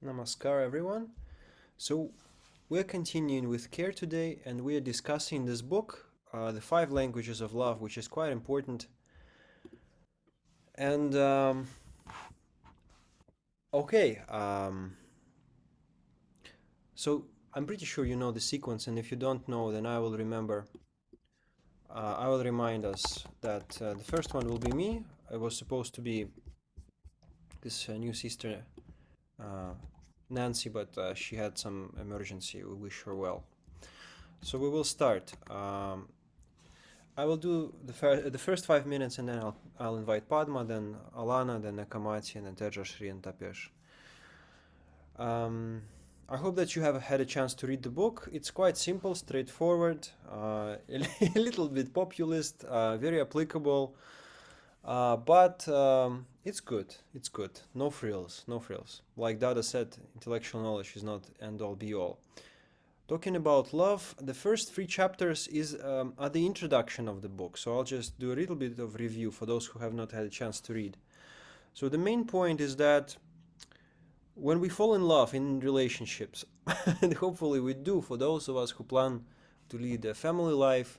Namaskar, everyone. So, we're continuing with care today, and we are discussing this book, The Five Languages of Love, which is quite important. And, okay, so I'm pretty sure you know the sequence, and if you don't know, then I will remember. I will remind us that the first one will be me. I was supposed to be this new sister, Nancy, but she had some emergency. We wish her well. So we will start. I will do the first 5 minutes, and then I'll invite Padma, then Alana, then Nakamati, and then Tejashri and Tapesh. I hope that you have had a chance to read the book. It's quite simple, straightforward, a little bit populist, very applicable, but it's good. It's good. No frills, no frills. Like Dada said, intellectual knowledge is not end all be all. Talking about love, the first three chapters are the introduction of the book, so I'll just do a little bit of review for those who have not had a chance to read. So the main point is that when we fall in love in relationships, and hopefully we do for those of us who plan to lead a family life,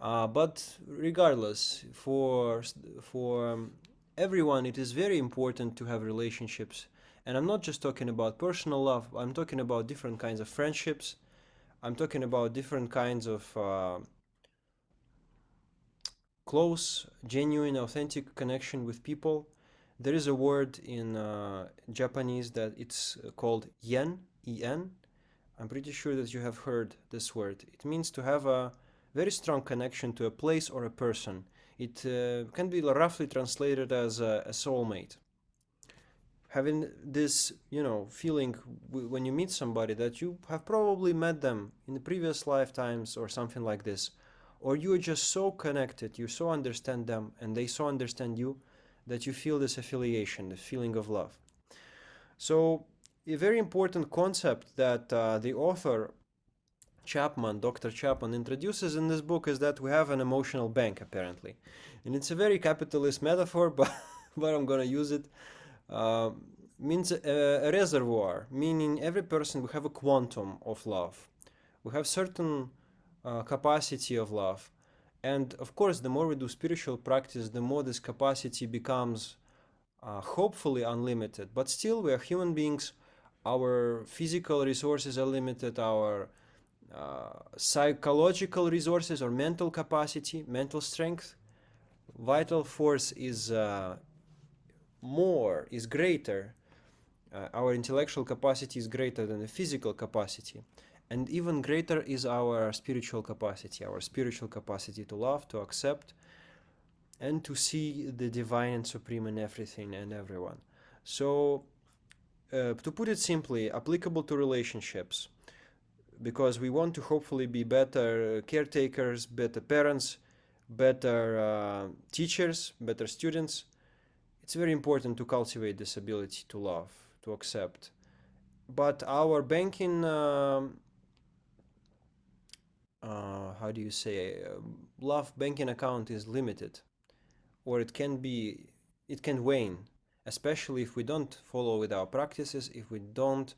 but regardless, for everyone, it is very important to have relationships. And I'm not just talking about personal love, I'm talking about different kinds of friendships. I'm talking about different kinds of close, genuine, authentic connection with people. There is a word in Japanese that it's called yen, en. I'm pretty sure that you have heard this word. It means to have a very strong connection to a place or a person. It can be roughly translated as a soulmate. Having this, feeling when you meet somebody that you have probably met them in the previous lifetimes or something like this, or you are just so connected, you so understand them, and they so understand you that you feel this affiliation, the feeling of love. So, a very important concept that the author Chapman, Dr. Chapman, introduces in this book is that we have an emotional bank, apparently. And it's a very capitalist metaphor, but I'm gonna use it. Means a reservoir, meaning every person we have a quantum of love. We have certain capacity of love. And of course, the more we do spiritual practice, the more this capacity becomes hopefully unlimited. But still, we are human beings. Our physical resources are limited. Our psychological resources or mental capacity, mental strength, vital force is greater. Our intellectual capacity is greater than the physical capacity. And even greater is our spiritual capacity to love, to accept, and to see the divine and supreme in everything and everyone. So, to put it simply, applicable to relationships, because we want to hopefully be better caretakers, better parents, better teachers, better students. It's very important to cultivate this ability to love, to accept. But our banking, how do you say, love banking account is limited, or it can wane, especially if we don't follow with our practices, if we don't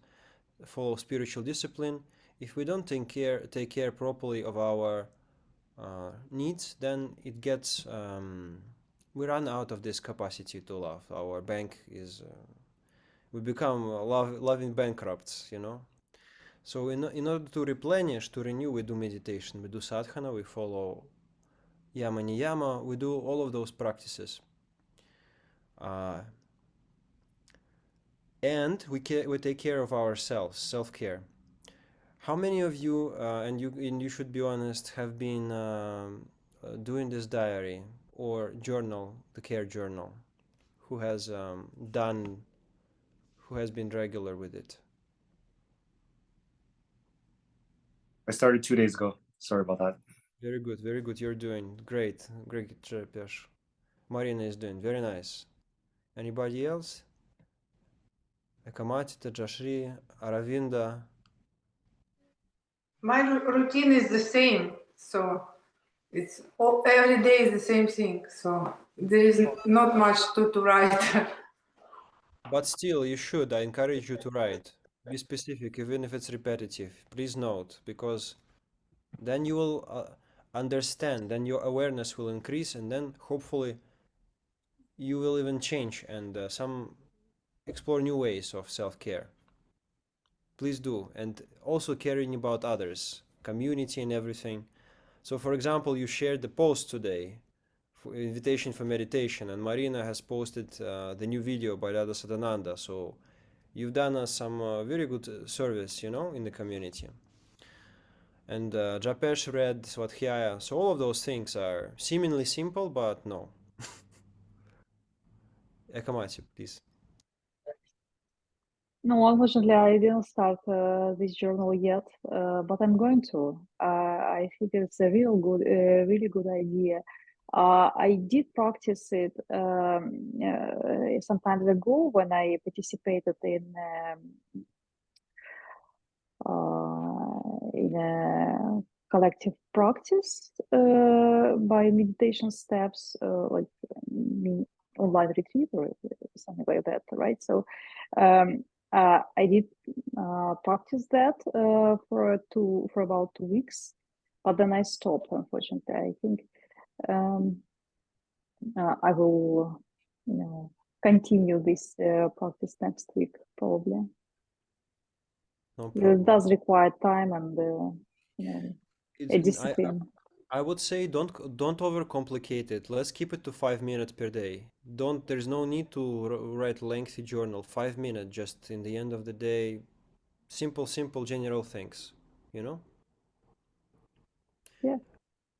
follow spiritual discipline, if we don't take care properly of our needs, then it gets we run out of this capacity to love. Our bank is we become loving bankrupts, So in order to replenish, to renew, we do meditation, we do sadhana, we follow yama niyama, we do all of those practices. And we take care of ourselves, self-care. How many of you, and you should be honest, have been doing this diary or journal, the care journal? Who has been regular with it? I started 2 days ago. Sorry about that. Very good, very good. You're doing great, great, Pesh. Marina is doing very nice. Anybody else? Akamati, Tajashri, Aravinda. My routine is the same, so it's every day is the same thing. So there is not much to write. But still, you should. I encourage you to write. Be specific, even if it's repetitive. Please note, because then you will understand, then your awareness will increase, and then hopefully you will even change and some explore new ways of self-care. Please do, and also caring about others, community, and everything. So, for example, you shared the post today, for invitation for meditation, and Marina has posted the new video by Radha Sadananda. So you've done us some very good service, in the community. And Japesh read Swadhyaya. So all of those things are seemingly simple, but no. Ekamati, please. No, unfortunately, I didn't start this journal yet, but I'm going to. I think it's a really good idea. I did practice it some time ago when I participated in a collective practice by meditation steps, like online retreat or something like that, right? So I did practice that for about 2 weeks, but then I stopped. Unfortunately, I think I will, continue this practice next week probably. No It problem. does require time and a It's, discipline. I would say don't overcomplicate it. Let's keep it to 5 minutes per day. There's no need to write lengthy journal. 5 minutes just in the end of the day. Simple general things, you know? Yeah.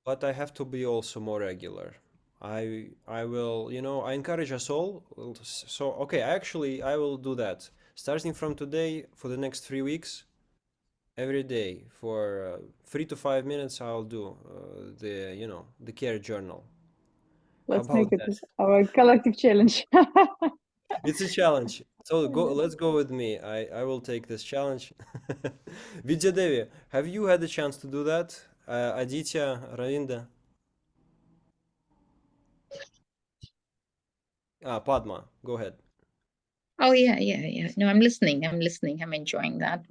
But I have to be also more regular. I will, I encourage us all. So okay, actually I will do that. Starting from today for the next 3 weeks, every day for 3 to 5 minutes I'll do the care journal. How Let's make about it that? our collective challenge. It's a challenge. So let's go with me. I will take this challenge. Vidya Devi, have you had the chance to do that? Aditya, Ravinda? Padma, go ahead. Oh yeah. No, I'm listening. I'm enjoying that.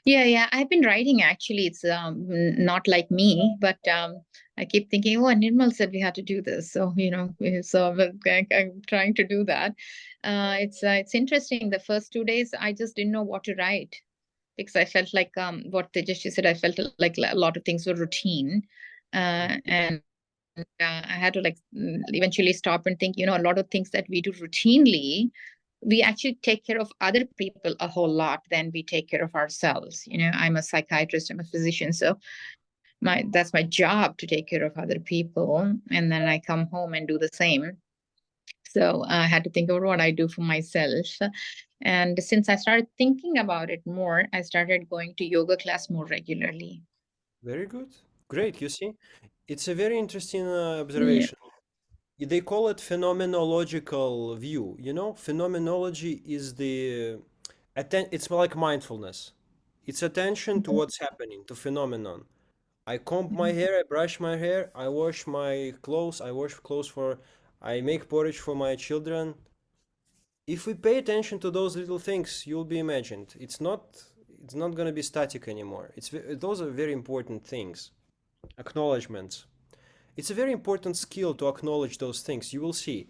Yeah. I've been writing actually. It's not like me, but I keep thinking, oh, Nirmal said we had to do this, so so I'm trying to do that. It's interesting. The first 2 days, I just didn't know what to write because I felt like what Tejashi said. I felt like a lot of things were routine, and I had to eventually stop and think. A lot of things that we do routinely we actually take care of other people a whole lot than we take care of ourselves. I'm a psychiatrist, I'm a physician, so that's my job to take care of other people, and then I come home and do the same. So I had to think about what I do for myself. And since I started thinking about it more, I started going to yoga class more regularly. Very good. Great. You see, it's a very interesting Yeah. observation. They call it phenomenological view. Phenomenology is it's like mindfulness. It's attention to what's happening, to phenomenon. I comb my Mhm. hair, I brush my hair, I wash my clothes, I make porridge for my children. If we pay attention to those little things, you'll be imagined. It's not going to be static anymore. Those are very important things. Acknowledgments. It's a very important skill to acknowledge those things. You will see.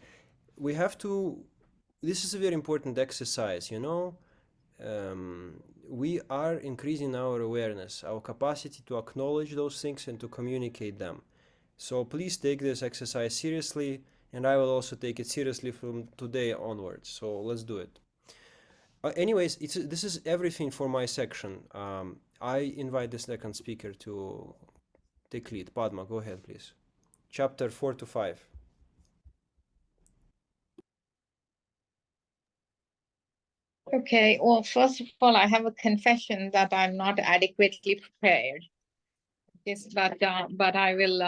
We have to. This is a very important exercise. We are increasing our awareness, our capacity to acknowledge those things and to communicate them. So please take this exercise seriously, and I will also take it seriously from today onwards. So let's do it. Anyways, this is everything for my section. I invite the second speaker to take lead. Padma, go ahead, please. Chapter 4 to 5. Okay, well, first of all, I have a confession that I'm not adequately prepared. Yes, but I will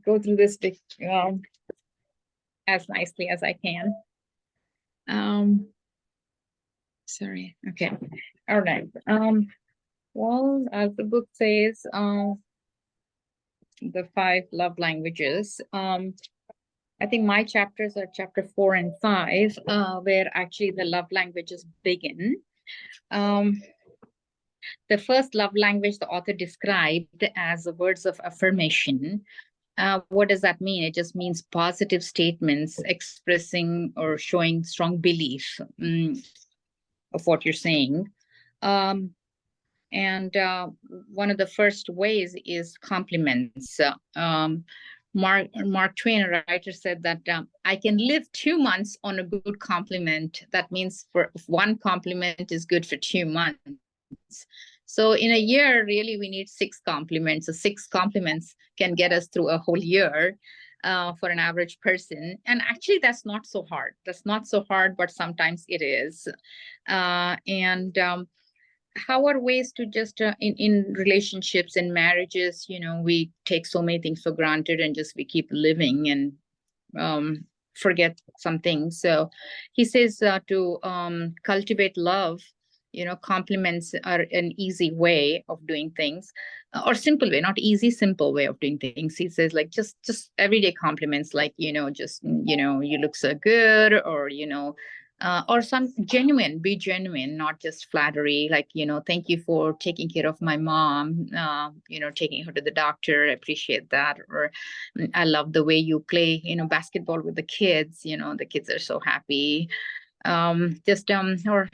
go through this as nicely as I can. Sorry. Okay. All right. Well, as the book says, the 5 love languages. I think my chapters are chapter 4 and 5, where actually the love languages begin. The first love language the author described as words of affirmation. What does that mean? It just means positive statements expressing or showing strong belief of what you're saying. And one of the first ways is compliments. Mark Twain, a writer, said that I can live 2 months on a good compliment. That means if one compliment is good for 2 months. So in a year, really, we need 6 compliments. So 6 compliments can get us through a whole year for an average person. And actually, that's not so hard. That's not so hard, but sometimes it is. How are ways to just in relationships and marriages, we take so many things for granted and just we keep living and forget some things. So he says to cultivate love, compliments are an easy way of doing things, or simple way, not easy, simple way of doing things. He says like just everyday compliments, like just you look so good, or some be genuine, not just flattery, like thank you for taking care of my mom, taking her to the doctor, I appreciate that. Or I love the way you play basketball with the kids, the kids are so happy. Or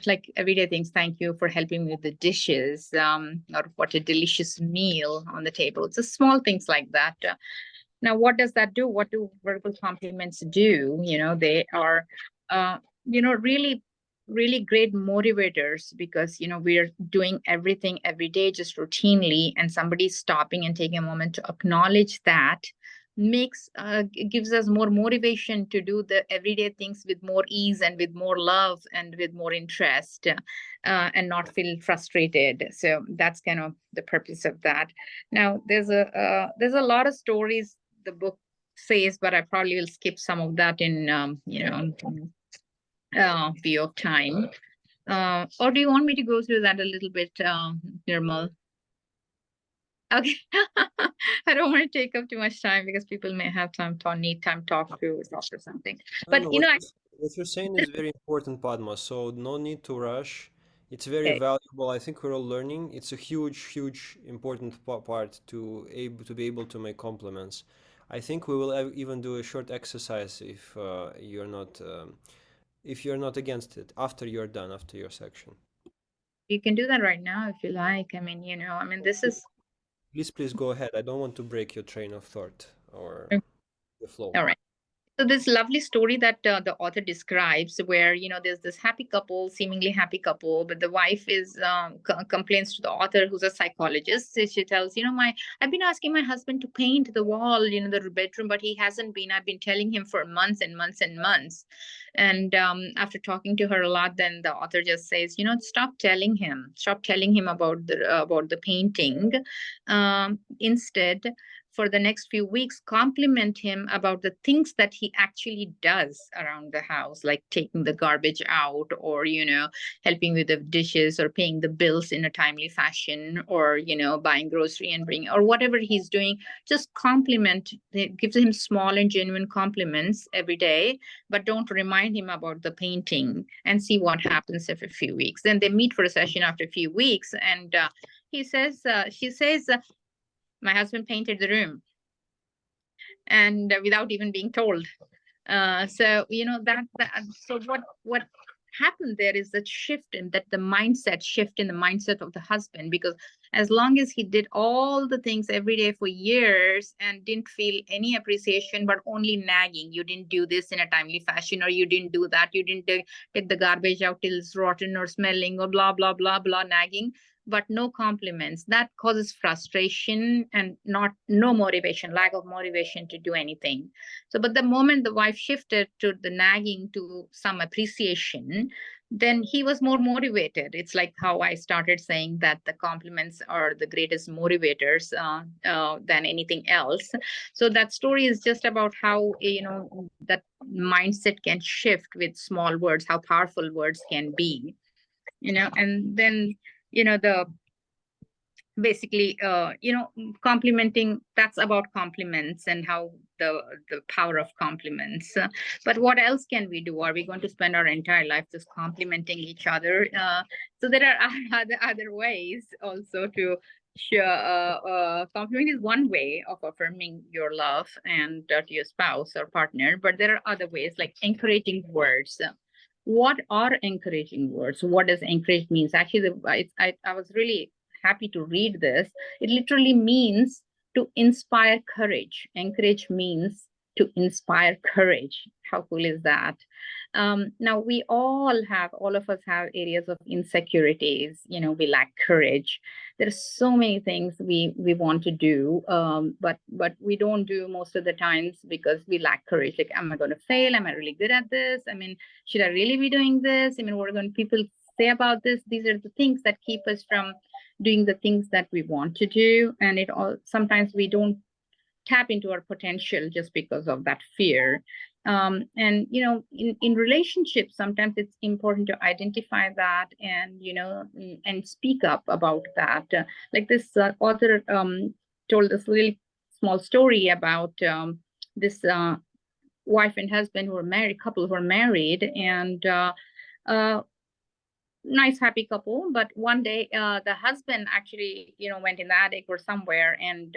like everyday things, thank you for helping me with the dishes, or what a delicious meal on the table. Just small things like that. Now, what does that do? What do verbal compliments do? They are really, really great motivators, because we're doing everything every day just routinely, and somebody stopping and taking a moment to acknowledge that gives us more motivation to do the everyday things with more ease and with more love and with more interest, and not feel frustrated. So that's kind of the purpose of that. Now, there's a lot of stories the book says, but I probably will skip some of that in view of time. Or do you want me to go through that a little bit, Nirmal? Okay. I don't want to take up too much time because people may have need time to talk or something. But No, what you're saying is very important, Padma. So no need to rush. It's very okay. valuable. I think we're all learning. It's a huge, important part to be able to make compliments. I think we will even do a short exercise if you're not against it after you're done, after your section. You can do that right now if you like. I mean, this is. Please go ahead. I don't want to break your train of thought or the flow. All right. So this lovely story that the author describes, where there's this seemingly happy couple, but the wife is complains to the author, who's a psychologist. So she tells, I've been asking my husband to paint the wall, the bedroom, but he hasn't been. I've been telling him for months and months and months. And after talking to her a lot, then the author just says, stop telling him about the painting. Instead, for the next few weeks, compliment him about the things that he actually does around the house, like taking the garbage out, or, helping with the dishes, or paying the bills in a timely fashion, or, buying grocery and bringing, or whatever he's doing. Just gives him small and genuine compliments every day, but don't remind him about the painting, and see what happens after a few weeks. Then they meet for a session after a few weeks, and she says, my husband painted the room, and without even being told. So what happened there is that shift in the mindset of the husband, because as long as he did all the things every day for years and didn't feel any appreciation, but only nagging, you didn't do this in a timely fashion, or you didn't do that, you didn't take the garbage out till it's rotten or smelling, or blah blah blah blah, nagging, but no compliments, that causes frustration and no motivation, lack of motivation to do anything. So, but the moment the wife shifted to the nagging to some appreciation, then he was more motivated. It's like how I started saying that the compliments are the greatest motivators than anything else. So that story is just about how, that mindset can shift with small words, how powerful words can be, and then, basically, complimenting, that's about compliments, and how the power of compliments. But what else can we do? Are we going to spend our entire life just complimenting each other? So there are other ways also to show. Compliment is one way of affirming your love and to your spouse or partner, but there are other ways like encouraging words. What are encouraging words? What does encourage means? Actually, I was really happy to read this. It literally means to inspire courage. Encourage means to inspire courage. How cool is that? Now all of us have areas of insecurities. We lack courage. There's so many things we want to do, but we don't do most of the times because we lack courage. Like, am I going to fail? Am I really good at this? I mean, should I really be doing this? I mean, what are going people say about this? These are the things that keep us from doing the things that we want to do, and sometimes we don't tap into our potential just because of that fear. And in relationships, sometimes it's important to identify that and speak up about that. Like this author told this really small story about this wife and husband couple who were married, and nice happy couple. But one day the husband actually went in the attic or somewhere and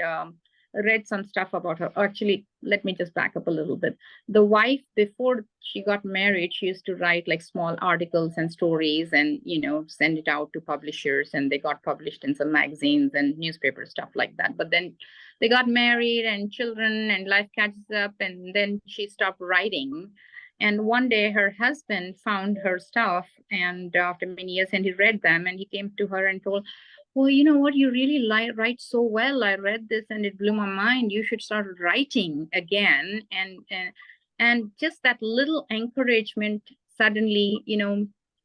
read some stuff about her. Actually, let me just back up a little bit. The wife, before she got married, she used to write like small articles and stories and send it out to publishers, and they got published in some magazines and newspaper stuff like that. But then they got married and children and life catches up, and then she stopped writing. And one day her husband found her stuff, and after many years, and he read them, and he came to her and told, well, you know what, you really write so well. I read this and it blew my mind. You should start writing again. And just that little encouragement suddenly,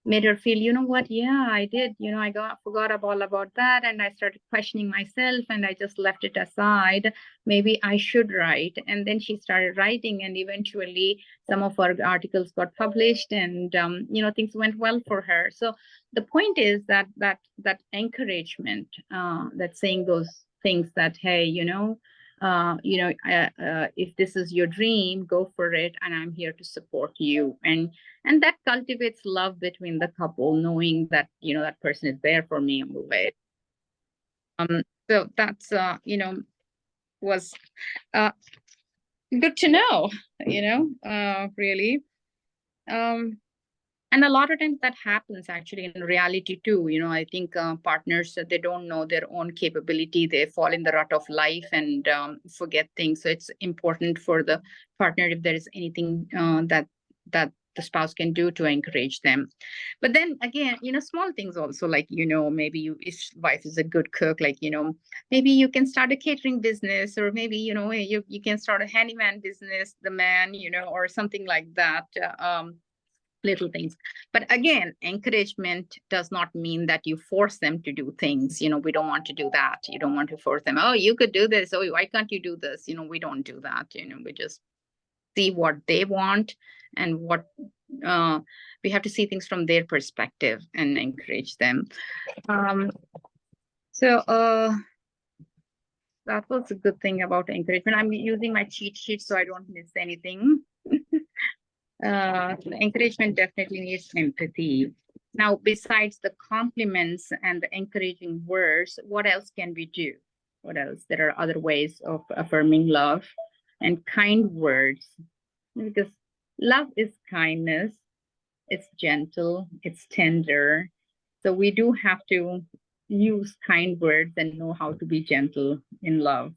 made her feel, you know what, yeah, I did. I forgot all about that, and I started questioning myself, and I just left it aside. Maybe I should write. And then she started writing, and eventually some of her articles got published, and things went well for her. So the point is that encouragement, that saying those things that, hey, if this is your dream, go for it, and I'm here to support you. And that cultivates love between the couple, knowing that that person is there for me on the way. So that's was good to know, really. And a lot of times that happens actually in reality too. I think partners, they don't know their own capability. They fall in the rut of life and forget things. So it's important for the partner, if there is anything that the spouse can do, to encourage them. But then again, small things also, like, maybe if wife is a good cook, like, maybe you can start a catering business, or maybe, you can start a handyman business, the man, or something like that. Little things. But again, encouragement does not mean that you force them to do things. We don't want to do that. You don't want to force them. Oh, you could do this. Oh, why can't you do this? We don't do that. We just see what they want, and what we have to see things from their perspective and encourage them. So that was a good thing about encouragement. I'm using my cheat sheet so I don't miss anything. Encouragement definitely needs empathy. Now, besides the compliments and the encouraging words, what else can we do? What else? There are other ways of affirming love, and kind words, because love is kindness. It's gentle, it's tender. So we do have to use kind words and know how to be gentle in love.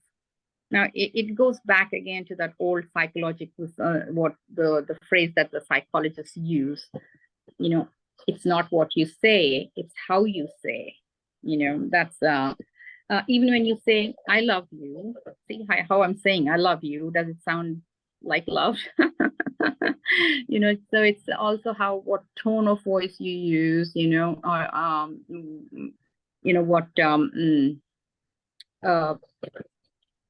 Now, it goes back again to that old psychological, what the phrase that the psychologists use, it's not what you say, it's how you say. That's even when you say, I love you, see how I'm saying I love you, does it sound like love? So it's also what tone of voice you use, or what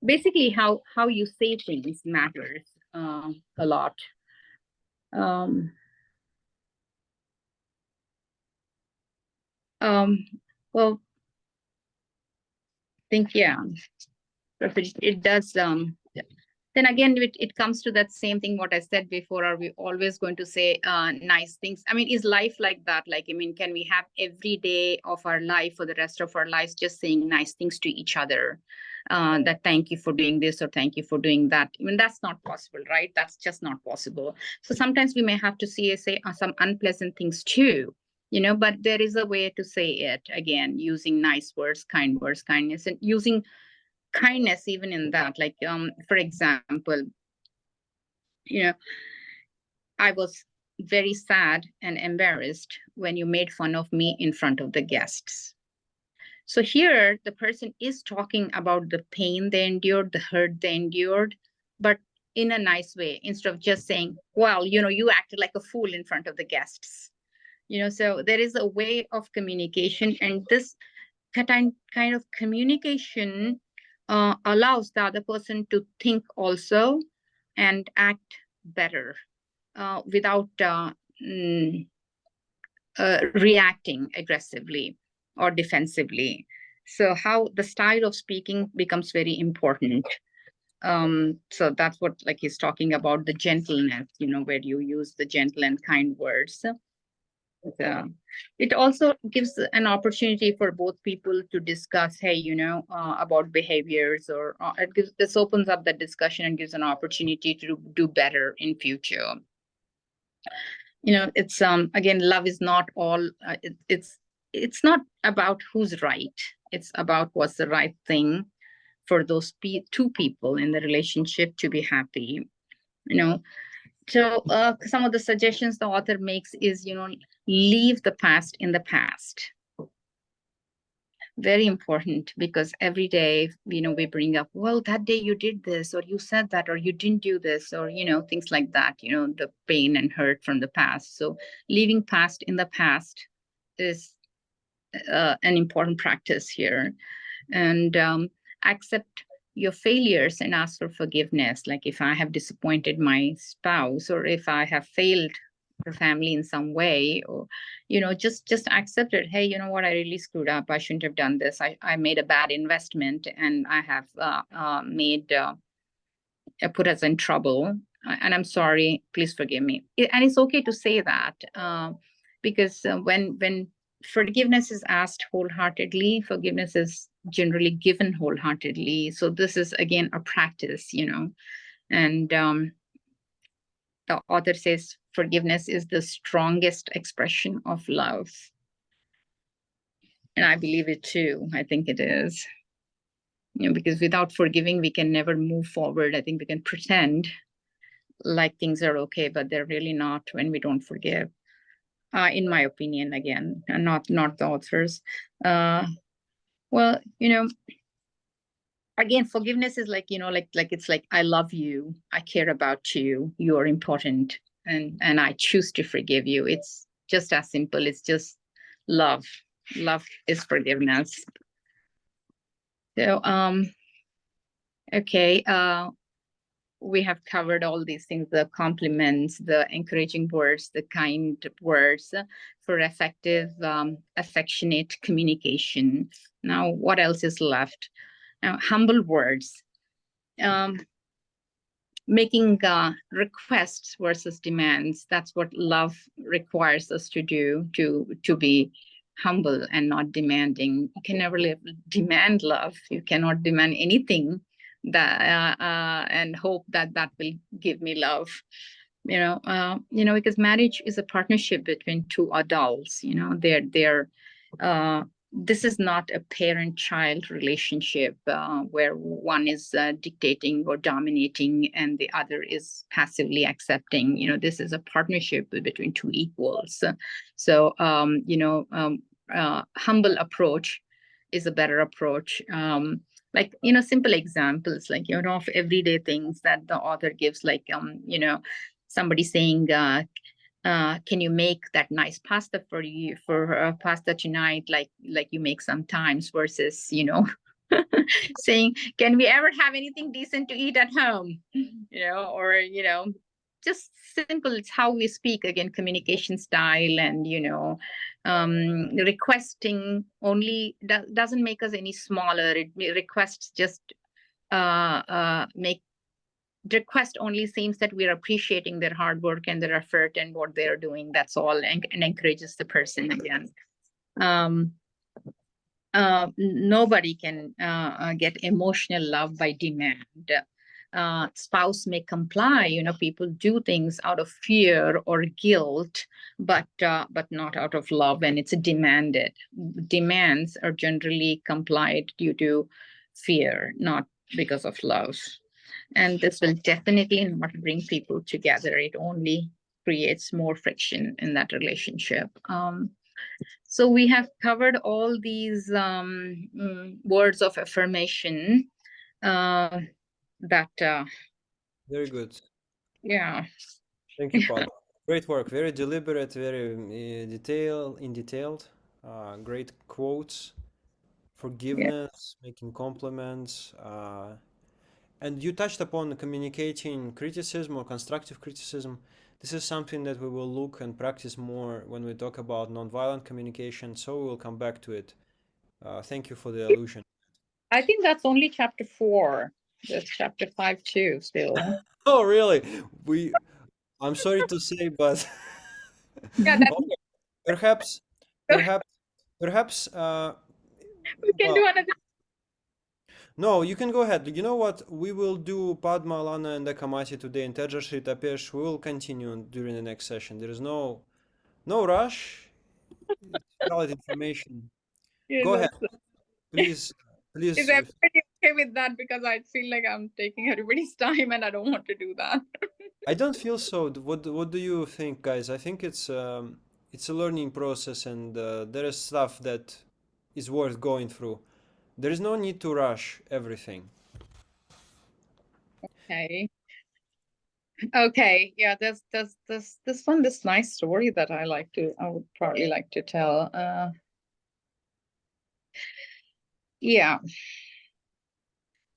basically how you say things matters a lot. Well, I think, yeah, it does then again, it comes to that same thing, what I said before. Are we always going to say nice things? I mean, is life like that? Like, I mean, can we have every day of our life for the rest of our lives just saying nice things to each other? That thank you for doing this or thank you for doing that. I mean, that's not possible, right? That's just not possible. So sometimes we may have to say some unpleasant things too, you know, but there is a way to say it, again, using nice words, kindness, and using kindness even in that. Like, for example, you know, I was very sad and embarrassed when you made fun of me in front of the guests. So here the person is talking about the pain they endured, the hurt they endured, but in a nice way, instead of just saying, well, you know, you acted like a fool in front of the guests. You know, so there is a way of communication, and this kind of communication allows the other person to think also and act better without reacting aggressively or defensively. So how the style of speaking becomes very important. So that's what, like, he's talking about, the gentleness, you know, where you use the gentle and kind words. It also gives an opportunity for both people to discuss, hey, you know, about behaviors, or this opens up the discussion and gives an opportunity to do better in future. You know, it's again, love is not all. It's not about who's right. It's about what's the right thing for those two people in the relationship to be happy. You know. So some of the suggestions the author makes is, you know, leave the past in the past. Very important, because every day, you know, we bring up, well, that day you did this, or you said that, or you didn't do this, or, you know, things like that, you know, the pain and hurt from the past. So leaving past in the past is an important practice here. And accept your failures and ask for forgiveness. Like, if I have disappointed my spouse, or if I have failed the family in some way, or, you know, just accept it. Hey, you know what, I really screwed up. I shouldn't have done this. I made a bad investment, and I have put us in trouble, and I'm sorry, please forgive me. And it's okay to say that, because when forgiveness is asked wholeheartedly, forgiveness is generally given wholeheartedly. So this is, again, a practice, you know. And the author says forgiveness is the strongest expression of love. And I believe it too. I think it is. You know, because without forgiving, we can never move forward. I think we can pretend like things are okay, but they're really not when we don't forgive. In my opinion, again, and not the authors. Well, you know, again, forgiveness is like, you know, like it's like, I love you, I care about you, you are important, and I choose to forgive you. It's just as simple. It's just love. Love is forgiveness. So okay, we have covered all these things, the compliments, the encouraging words, the kind words for effective, affectionate communication. Now, what else is left? Now, humble words. Making requests versus demands. That's what love requires us to do, to be humble and not demanding. You can never demand love. You cannot demand anything that and hope that will give me love. You know, because marriage is a partnership between two adults. You know, they're this is not a parent-child relationship where one is dictating or dominating and the other is passively accepting. You know, this is a partnership between two equals. So, you know, humble approach is a better approach. Like, you know, simple examples, like, you know, of everyday things that the author gives, like, you know, somebody saying, can you make that nice pasta for pasta tonight, like you make sometimes, versus, you know, saying, can we ever have anything decent to eat at home? You know, or, you know, just simple. It's how we speak, again, communication style. And, you know, requesting only doesn't make us any smaller. Requests just make request only seems that we're appreciating their hard work and their effort and what they're doing. That's all, and encourages the person again. Nobody can get emotional love by demand. Spouse may comply, people do things out of fear or guilt, but not out of love, and it's demanded. Demands are generally complied due to fear, not because of love. And this will definitely not bring people together. It only creates more friction in that relationship. So we have covered all these words of affirmation that, Very good. yeah. Thank you, Padma. Great work. Very deliberate, very detailed. Great quotes, forgiveness, making compliments. And you touched upon communicating criticism or constructive criticism. This is something that we will look and practice more when we talk about nonviolent communication, so we will come back to it. Thank you for the allusion. I think that's only chapter 4. There's chapter 5 too still. Oh, really? I'm sorry to say, but Yeah, that's okay, perhaps, perhaps, we can well, do another. no, you can go ahead. You know what? We will do Padma, Lana, and Akamati today, and Tejashri, Tapesh. We will continue during the next session. There is no rush. It's valid information. Yeah, Go ahead, that's, please, is please. everybody okay with that? Because I feel like I'm taking everybody's time and I don't want to do that. I don't feel so. What do you think, guys? I think it's a learning process, and there is stuff that is worth going through. There is no need to rush everything. Okay. Okay. Yeah, there's this nice story that I would probably like to tell. Yeah.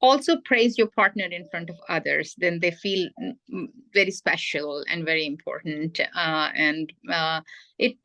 Also praise your partner in front of others, then they feel very special and very important. And it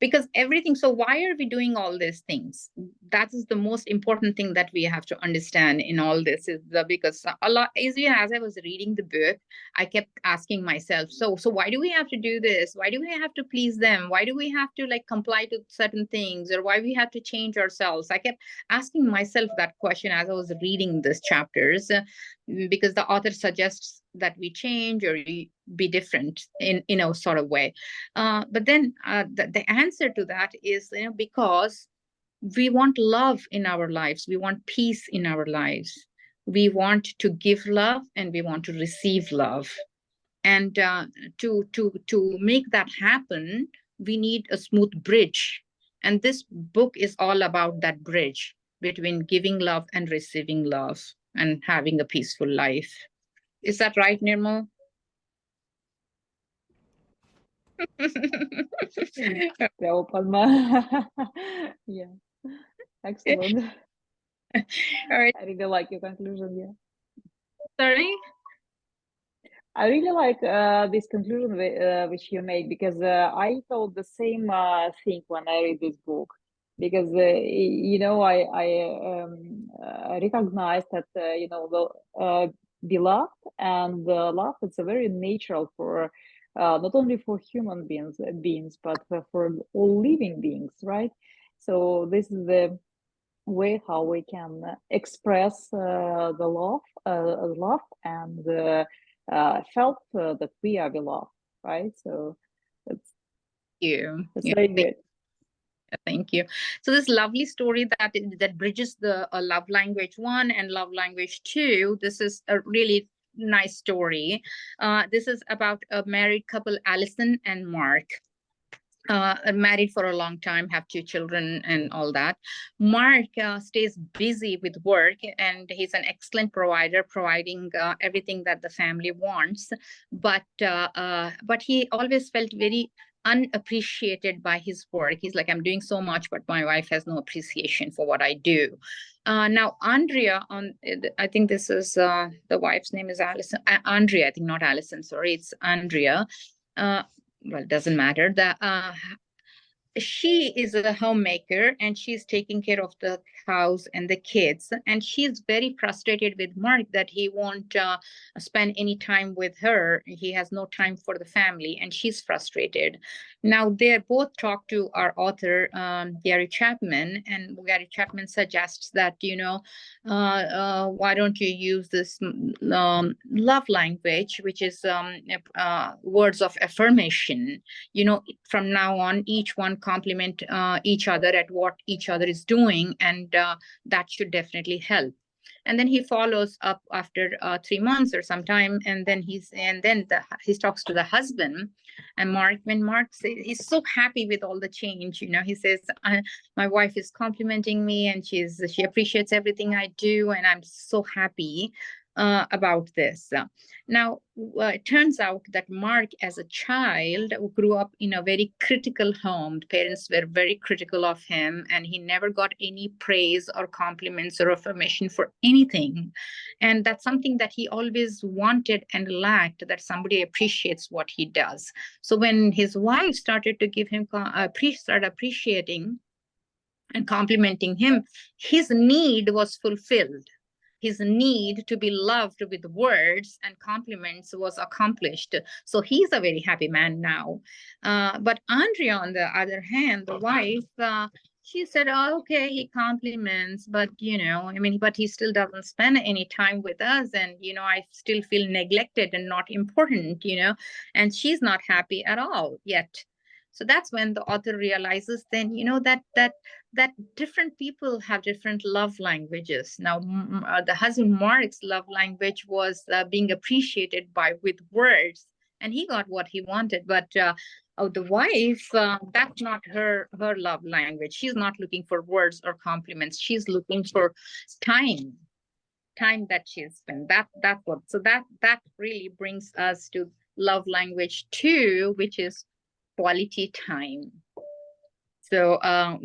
because everything, so why are we doing all these things? That is the most important thing that we have to understand in all this, is because a lot, as I was reading the book, I kept asking myself, so why do we have to do this? Why do we have to please them? Why do we have to comply to certain things, or why we have to change ourselves? I kept asking myself that question as I was reading these chapters, because the author suggests that we change or be different in a sort of way. But then the answer to that is, because we want love in our lives, we want peace in our lives, we want to give love and we want to receive love, and to make that happen, we need a smooth bridge, and this book is all about that bridge between giving love and receiving love and having a peaceful life. Is that right, Nirmal? Bravo, Padma. Yeah, excellent. All right. I really like your conclusion. Yeah, Sorry. I really like this conclusion which you made, because I thought the same thing when I read this book, because I recognized that the beloved and love, it's a very natural for not only for human beings but for all living beings, right? So this is the way how we can express the love and felt that we are beloved, right? So it's very good. Thank you. So this lovely story that bridges the love language 1 and love language 2. This is a really nice story. This is about a married couple, Allison and Mark. Married for a long time, have 2 children and all that. Mark stays busy with work, and he's an excellent provider, providing everything that the family wants. But he always felt very unappreciated by his work. He's like, I'm doing so much, but my wife has no appreciation for what I do. Now, Andrea, I think this is the wife's name is Allison. Andrea, I think, not Allison. Sorry, it's Andrea. Well, it doesn't matter. she is a homemaker and she's taking care of the house and the kids, and she's very frustrated with Mark that he won't spend any time with her. He has no time for the family, and she's frustrated. Now they both talk to our author, Gary Chapman, and Gary Chapman suggests that, why don't you use this love language, which is words of affirmation. From now on, each one compliment each other at what each other is doing, and that should definitely help. And then he follows up after 3 months or some time, and then he talks to the husband. And when Mark he's so happy with all the change, he says, my wife is complimenting me, and she appreciates everything I do, and I'm so happy about this. Now, it turns out that Mark, as a child, grew up in a very critical home. The parents were very critical of him, and he never got any praise or compliments or affirmation for anything. And that's something that he always wanted and lacked, that somebody appreciates what he does. So when his wife started to give him, start appreciating and complimenting him, his need was fulfilled. His need to be loved with words and compliments was accomplished. So he's a very happy man now. But Andrea, on the other hand, the wife, she said, oh, okay, he compliments, but, but he still doesn't spend any time with us. And, I still feel neglected and not important, and she's not happy at all yet. So that's when the author realizes then, that different people have different love languages. Now, the husband Mark's love language was being appreciated with words, and he got what he wanted. But the wife, that's not her love language. She's not looking for words or compliments. She's looking for time that she's spent. So that really brings us to love language 2, which is quality time. So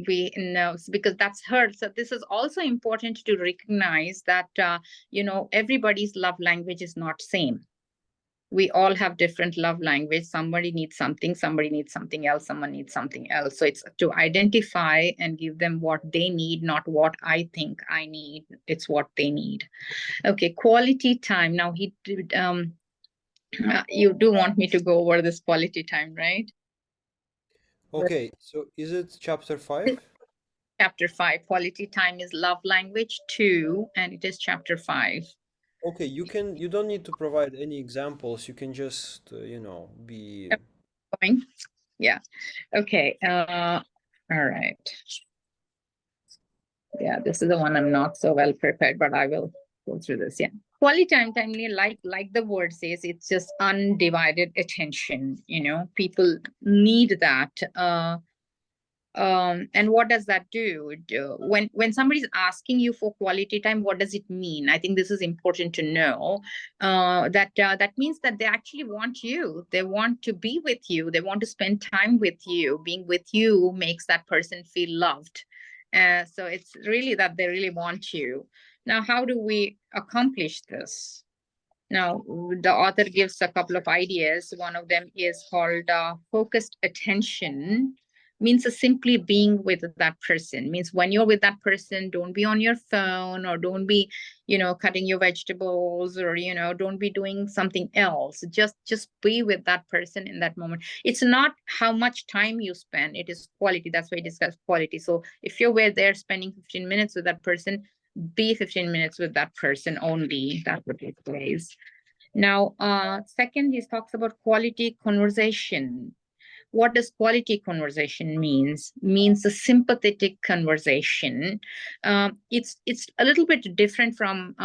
we know, because that's her. So this is also important to recognize that, everybody's love language is not same. We all have different love language. Somebody needs something else, someone needs something else. So it's to identify and give them what they need, not what I think I need. It's what they need. Okay, quality time. Now he did, you do want me to go over this quality time, right? Okay, so is it chapter 5? Chapter 5, quality time is love language 2, and it is chapter 5. Okay, you don't need to provide any examples. You can just, be... Going? Yeah. Okay. All right. Yeah, this is the one I'm not so well prepared, but I will go through this. Yeah. Quality time, like the word says, it's just undivided attention. People need that. And what does that do? When somebody's asking you for quality time, what does it mean? I think this is important to know. That means that they actually want you. They want to be with you. They want to spend time with you. Being with you makes that person feel loved. So it's really that they really want you. Now, how do we accomplish this? Now, the author gives a couple of ideas. One of them is called focused attention. Means simply being with that person. Means when you're with that person, don't be on your phone, or don't be, cutting your vegetables, or, don't be doing something else. Just be with that person in that moment. It's not how much time you spend, it is quality. That's why I discuss quality. So if you're there spending 15 minutes with that person, be 15 minutes with that person only. That would be the ways. Now, second, he talks about quality conversation. What does quality conversation means? Means a sympathetic conversation. It's a little bit different from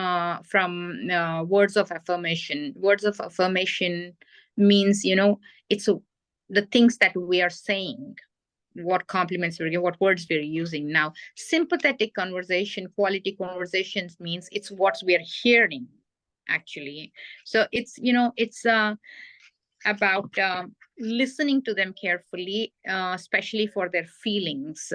words of affirmation. Words of affirmation means, it's the things that we are saying, what compliments we're giving, what words we're using. Now, sympathetic conversation, quality conversations means it's what we're hearing, actually. So it's, it's about listening to them carefully, especially for their feelings.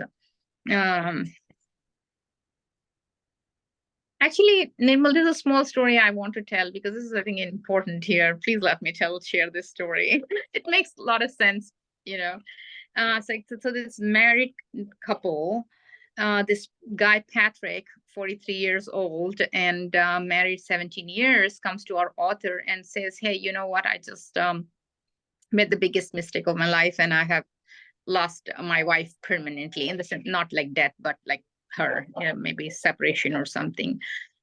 Actually, Nirmal, there's a small story I want to tell, because this is, I think, important here. Please let me share this story. It makes a lot of sense, So this married couple, this guy Patrick, 43 years old and married 17 years, comes to our author and says, hey, you know what, I just made the biggest mistake of my life, and I have lost my wife permanently, in the sense, not like death, but like her, maybe separation or something.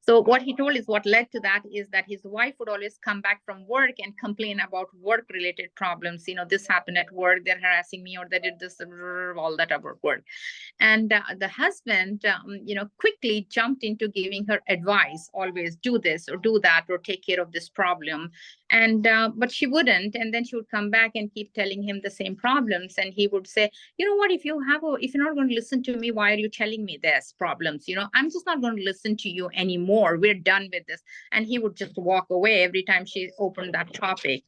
So what he told is what led to that is that his wife would always come back from work and complain about work-related problems. This happened at work, they're harassing me, or they did this, all that about work. And the husband, quickly jumped into giving her advice, always do this or do that, or take care of this problem. And but she wouldn't, and then she would come back and keep telling him the same problems, and he would say, you know what, if you're not going to listen to me, why are you telling me this problems? I'm just not going to listen to you anymore, we're done with this. And he would just walk away every time she opened that topic.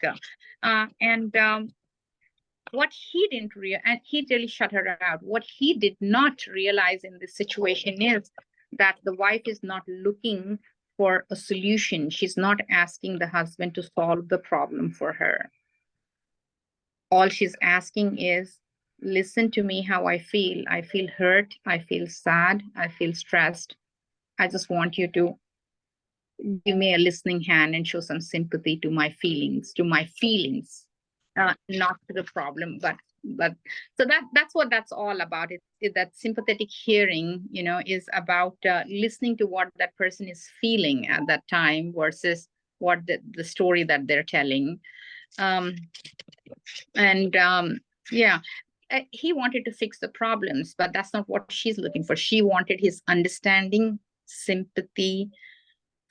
What he didn't realize, and he really shut her out, what he did not realize in this situation is that the wife is not looking for a solution. She's not asking the husband to solve the problem for her. All she's asking is, listen to me how I feel. I feel hurt. I feel sad. I feel stressed. I just want you to give me a listening hand and show some sympathy to my feelings, not to the problem, but so that's what that's all about. That sympathetic hearing, is about listening to what that person is feeling at that time versus what the story that they're telling. He wanted to fix the problems, but that's not what she's looking for. She wanted his understanding, sympathy,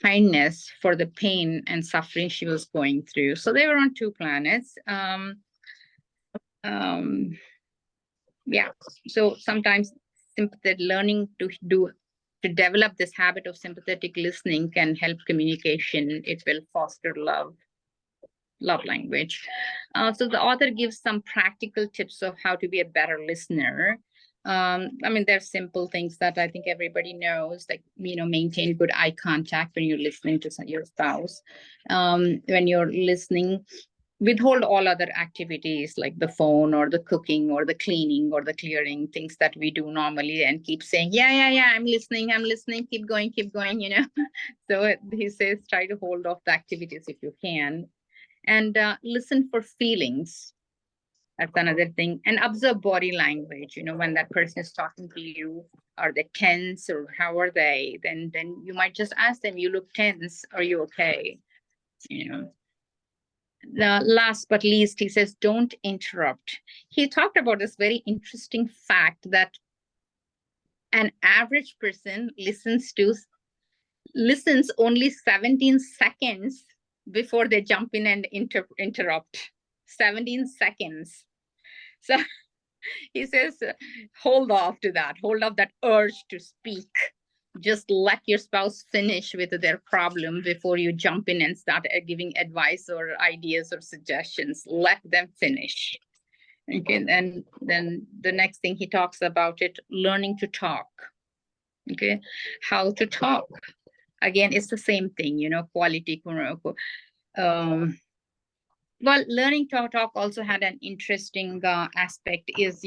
kindness for the pain and suffering she was going through. So they were on two planets. So sometimes learning to develop this habit of sympathetic listening can help communication. It will foster love language. So the author gives some practical tips of how to be a better listener. There's simple things that I think everybody knows, like, maintain good eye contact when you're listening to your spouse. When you're listening, withhold all other activities like the phone or the cooking or the cleaning or the clearing, things that we do normally, and keep saying, yeah, I'm listening, keep going. So he says, try to hold off the activities if you can. And listen for feelings. That's another thing. And observe body language. When that person is talking to you, are they tense or how are they? Then you might just ask them, you look tense, are you okay? The last but least, he says, don't interrupt. He talked about this very interesting fact that an average person listens only 17 seconds before they jump in and interrupt. 17 seconds. So he says, hold off that urge to speak. Just let your spouse finish with their problem before you jump in and start giving advice or ideas or suggestions. Let them finish. Okay, and then the next thing he talks about it, learning to talk. Okay, how to talk. Again, it's the same thing, quality. Well, learning to talk also had an interesting aspect is,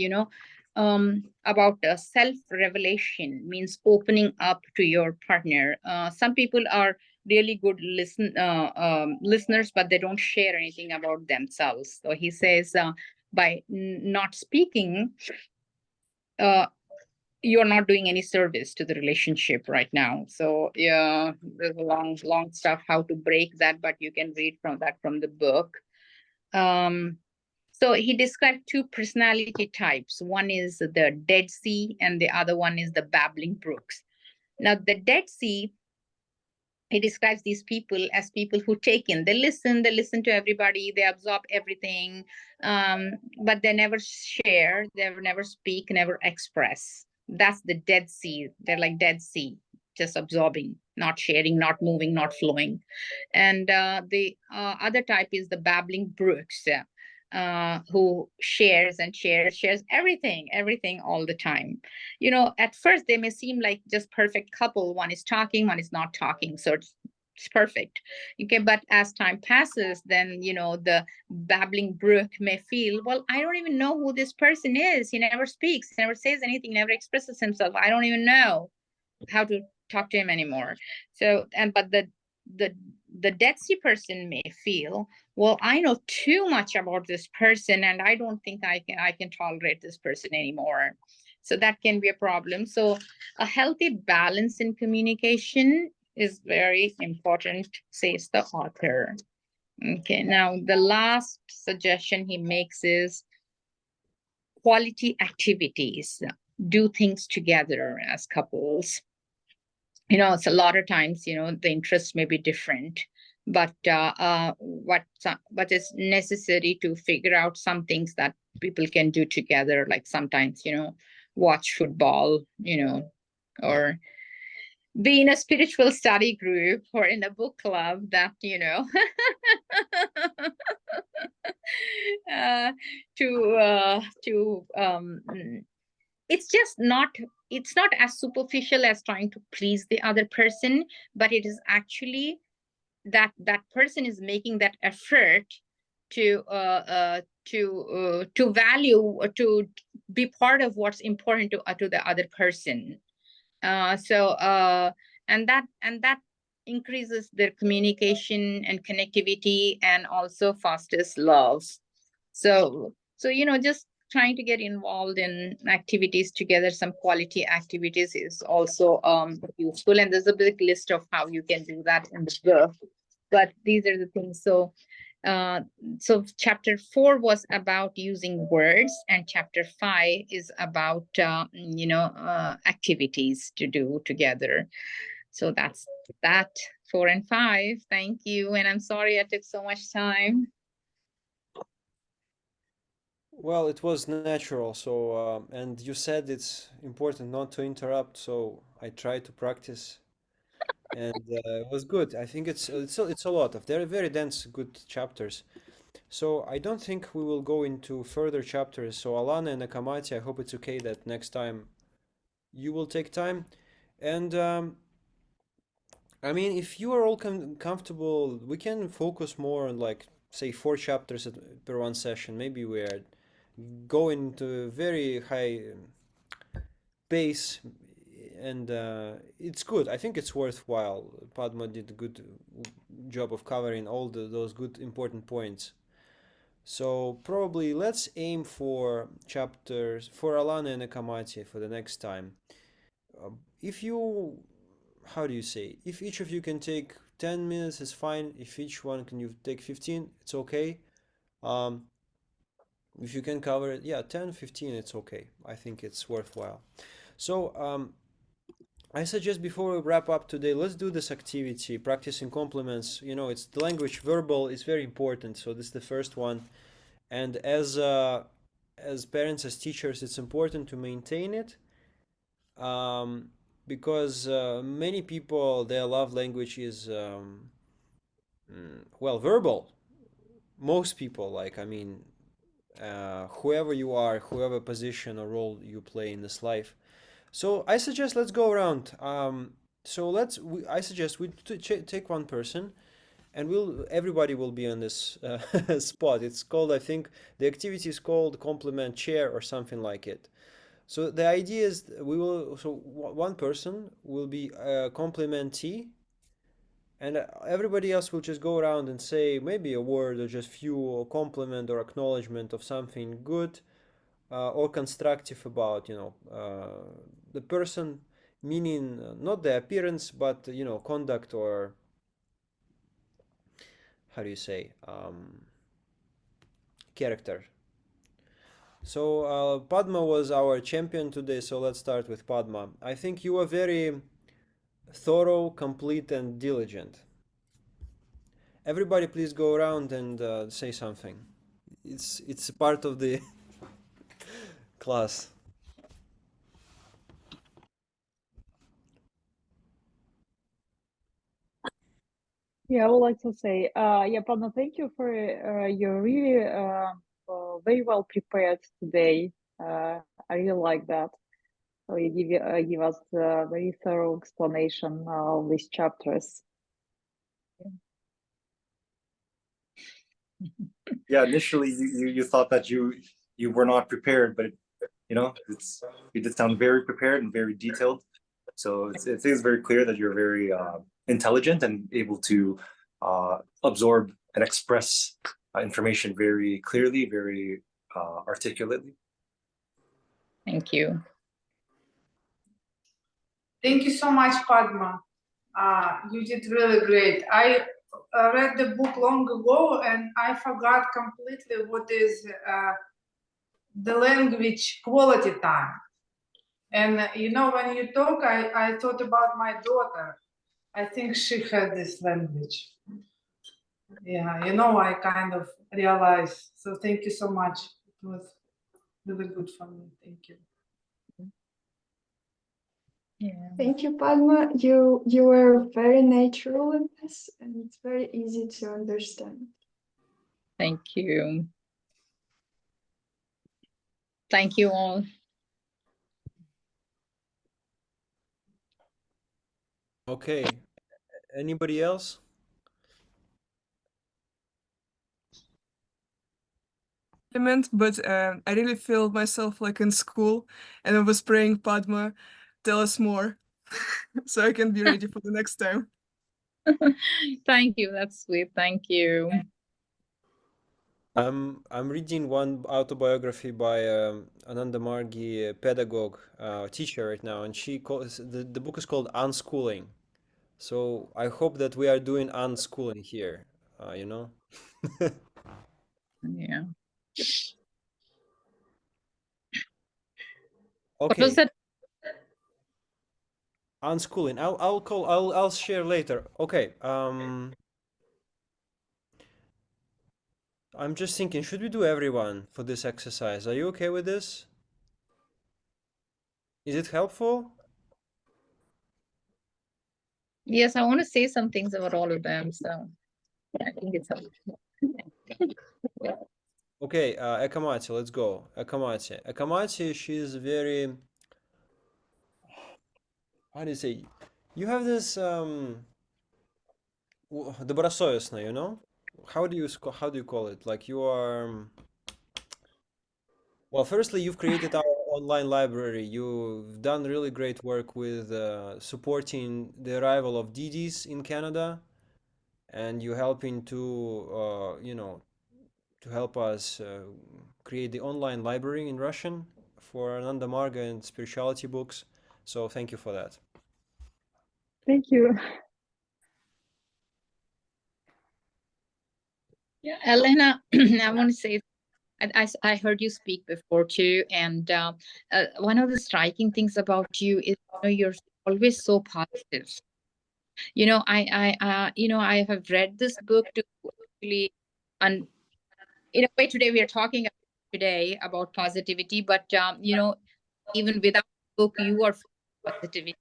about self-revelation, means opening up to your partner. Some people are really good listeners, but they don't share anything about themselves. So he says, by not speaking, you're not doing any service to the relationship right now. So yeah, there's a long stuff how to break that, but you can read from the book. So he described two personality types. One is the Dead Sea and the other one is the Babbling Brooks. Now, the Dead Sea, he describes these people as people who take in, they listen to everybody, they absorb everything, but they never share, they never speak, never express. That's the Dead Sea. They're like Dead Sea, just absorbing, not sharing, not moving, not flowing. And the other type is the Babbling Brooks, who shares everything all the time. At first they may seem like just perfect couple. One is talking, one is not talking. So it's perfect. Okay, but as time passes, then the babbling brook may feel, well, I don't even know who this person is. He never speaks, never says anything, never expresses himself. I don't even know how to talk to him anymore. So, but the Dead Sea person may feel, well, I know too much about this person, and I don't think I can tolerate this person anymore. So that can be a problem. So a healthy balance in communication is very important, says the author. Okay, now the last suggestion he makes is quality activities. Do things together as couples. It's a lot of times, the interests may be different, but what is necessary to figure out some things that people can do together, like sometimes, watch football, or be in a spiritual study group or in a book club that, it's just not, it's not as superficial as trying to please the other person, but it is actually that person is making that effort to value, to be part of what's important to the other person. And that increases their communication and connectivity, and also fosters love. So just trying to get involved in activities together, some quality activities, is also useful. And there's a big list of how you can do that in the book, but these are the things. So chapter 4 was about using words, and chapter 5 is about activities to do together. So that's that, 4 and 5. Thank you, and I'm sorry I took so much time. Well, it was natural. So, and you said it's important not to interrupt. So I tried to practice, and it was good. I think it's a lot of they're very dense, good chapters. So I don't think we will go into further chapters. So Alana and Akamati, I hope it's okay that next time you will take time. And I mean, if you are all comfortable, we can focus more on like say 4 chapters per one session. Maybe we're going to a very high pace, and it's good. I think it's worthwhile. Padma did a good job of covering all those good important points. So probably let's aim for chapters for Alana and Akamati for the next time. If you, how do you say, if each of you can take 10 minutes is fine. If each one can you take 15, it's okay. Um, if you can cover it, yeah, 10, 15, it's okay. I think it's worthwhile. So I suggest before we wrap up today, let's do this activity, practicing compliments. It's the language verbal is very important. So this is the first one. And as parents, as teachers, it's important to maintain it, because many people, their love language is well, verbal. Most people, like, I mean, whoever you are, whoever position or role you play in this life. So I suggest let's go around. I suggest we take one person, and everybody will be on this spot. It's called, I think, the activity is called compliment chair or something like it. So the idea is one person will be a complimentee, and everybody else will just go around and say maybe a word or just few compliment or acknowledgement of something good or constructive about the person, meaning not the appearance but conduct, or how do you say, character. So Padma was our champion today, so let's start with Padma. I think you are very thorough, complete, and diligent. Everybody please go around and say something. It's part of the class. Yeah, I would like to say, yeah, Padma, thank you for you're really very well prepared today. I really like that. So you give us a very thorough explanation of these chapters. Yeah, initially you thought that you were not prepared, but you did sound very prepared and very detailed. So it is very clear that you're very intelligent and able to absorb and express information very clearly, very articulately. Thank you. Thank you so much, Padma. You did really great. I read the book long ago and I forgot completely what is the language quality time. And when you talk, I thought about my daughter. I think she had this language. Yeah, I kind of realized. So thank you so much. It was really good for me. Thank you. Yeah. Thank you, Padma. You were very natural in this, and it's very easy to understand. Thank you. Thank you all. Okay. Anybody else? But I really feel myself like in school, and I was praying, Padma, tell us more, so I can be ready for the next time. Thank you. That's sweet. Thank you. I'm reading one autobiography by Ananda Margi, a pedagogue, teacher right now, and she calls the book is called Unschooling. So I hope that we are doing unschooling here, you know? Yeah. What was Okay, that? unschooling. I'll share later. Okay, I'm just thinking, should we do everyone for this exercise? Are you okay with this? Is it helpful? Yes, I want to say some things about all of them. So I think it's helpful. Okay, Ekamati, let's go. Ekamati. Ekamati, she's very, how do you say? You have this добросовестно, you know? How do you call it? Like you are well, firstly, you've created our online library. You've done really great work with supporting the arrival of DDs in Canada, and you're helping to help us create the online library in Russian for Ananda Marga and spirituality books. So thank you for that. Thank you. Yeah, Elena, I want to say I heard you speak before too, and one of the striking things about you is you're always so positive. I have read this book to actually, and in a way, today we are talking today about positivity, but even without the book, you are full of positivity,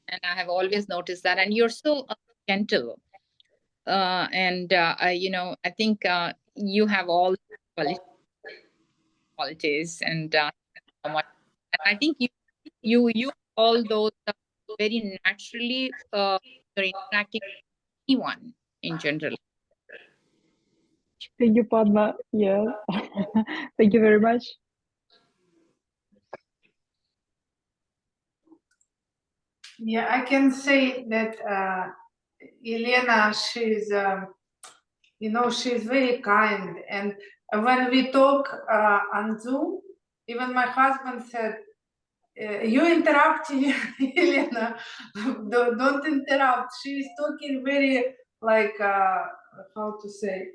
and I have always noticed that, and you're so gentle, and I think you have all qualities and so much. And I think you all those very naturally you're interacting with anyone in general. Thank you, Padma. Yeah. Thank you very much. Yeah, I can say that Elena, she's she's very kind, and when we talk on Zoom, even my husband said, "You interrupting, Elena. Don't interrupt. She's talking very like how to say